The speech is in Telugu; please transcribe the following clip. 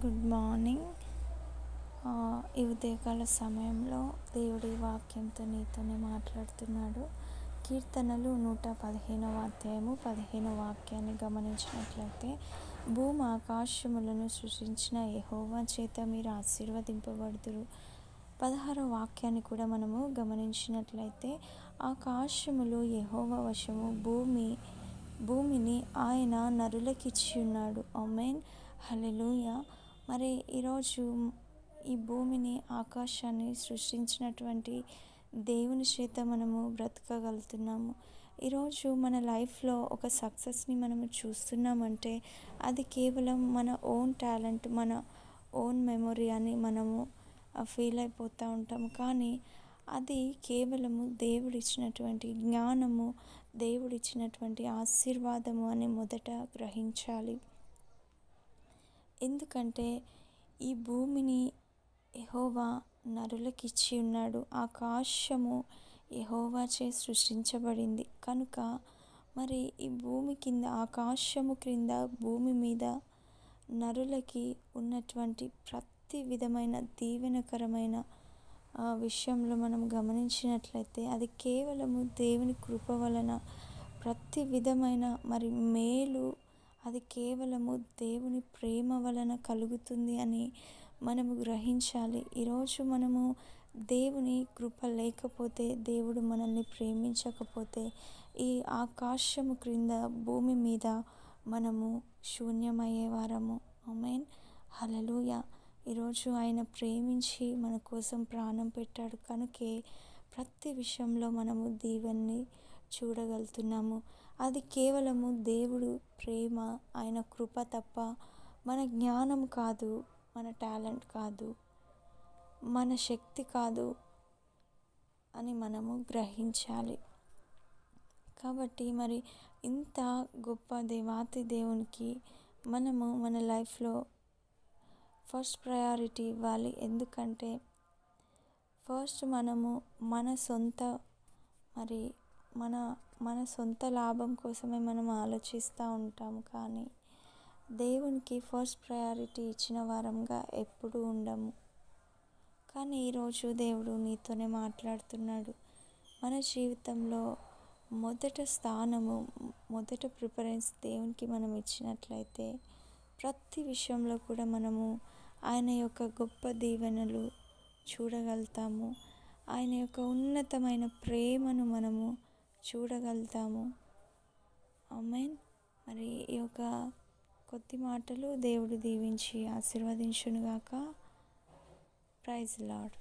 Good morning. ఈ ఉదయకాల సమయంలో దేవుడి వాక్యంతో నీతోనే మాట్లాడుతున్నాడు. కీర్తనలు 115వ అధ్యాయము 15వ వాక్యాన్ని గమనించినట్లయితే, భూమి ఆకాశములను సృష్టించిన యెహోవా చేత మీరు ఆశీర్వదింపబడుదురు. 16వ వాక్యాన్ని కూడా మనము గమనించినట్లయితే, ఆకాశములు యెహోవా వశము, భూమిని ఆయన నరులకిచ్చి ఉన్నాడు. ఆమేన్, హల్లెలూయా. మరి ఈరోజు ఈ భూమిని, ఆకాశాన్ని సృష్టించినటువంటి దేవుని చేత మనము బ్రతకగలుగుతున్నాము. ఈరోజు మన లైఫ్లో ఒక సక్సెస్ని మనము చూస్తున్నామంటే అది కేవలం మన ఓన్ టాలెంట్, మన ఓన్ మెమొరీ అని మనము ఫీల్ అయిపోతూ ఉంటాము. కానీ అది కేవలము దేవుడిచ్చినటువంటి జ్ఞానము, దేవుడిచ్చినటువంటి ఆశీర్వాదము అని మొదట గ్రహించాలి. ఎందుకంటే ఈ భూమిని యెహోవా నరులకిచ్చి ఉన్నాడు. ఆకాశము యెహోవాచే సృష్టించబడింది కనుక మరి ఈ భూమి కింద, ఆకాశము క్రింద, భూమి మీద నరులకి ఉన్నటువంటి ప్రతి విధమైన దీవెనకరమైన విషయంలో మనం గమనించినట్లయితే అది కేవలము దేవుని కృప వలన, ప్రతి విధమైన మరి మేలు అది కేవలము దేవుని ప్రేమ వలన కలుగుతుంది అని మనము గ్రహించాలి. ఈరోజు మనము దేవుని కృప లేకపోతే, దేవుడు మనల్ని ప్రేమించకపోతే ఈ ఆకాశము క్రింద, భూమి మీద మనము శూన్యమయ్యేవారము. ఆమేన్, హల్లెలూయా. ఈరోజు ఆయన ప్రేమించి మన కోసం ప్రాణం పెట్టాడు కనుకే ప్రతి విషయంలో మనము దీవెనని చూడగలుగుతున్నాము. అది కేవలము దేవుడు ప్రేమ, ఆయన కృప తప్ప మన జ్ఞానం కాదు, మన టాలెంట్ కాదు, మన శక్తి కాదు అని మనము గ్రహించాలి. కాబట్టి మరి ఇంత గొప్ప దేవాతి దేవునికి మనము మన లైఫ్లో ఫస్ట్ ప్రయారిటీ ఇవ్వాలి. ఎందుకంటే ఫస్ట్ మనము మన సొంత లాభం కోసమే మనం ఆలోచిస్తూ ఉంటాము. కానీ దేవునికి ఫస్ట్ ప్రయారిటీ ఇచ్చిన వారంగా ఎప్పుడూ ఉండము. కానీ ఈరోజు దేవుడు నీతోనే మాట్లాడుతున్నాడు. మన జీవితంలో మొదట స్థానము, మొదట ప్రిఫరెన్స్ దేవునికి మనం ఇచ్చినట్లయితే ప్రతి విషయంలో కూడా మనము ఆయన యొక్క గొప్ప దీవెనలు చూడగలుగుతాము. ఆయన యొక్క ఉన్నతమైన ప్రేమను మనము చూడగలుగుతాము. ఆమేన్. మరి ఈ యొక్క కొద్ది మాటలు దేవుడు దీవించి ఆశీర్వదించునుగాక. Praise lord.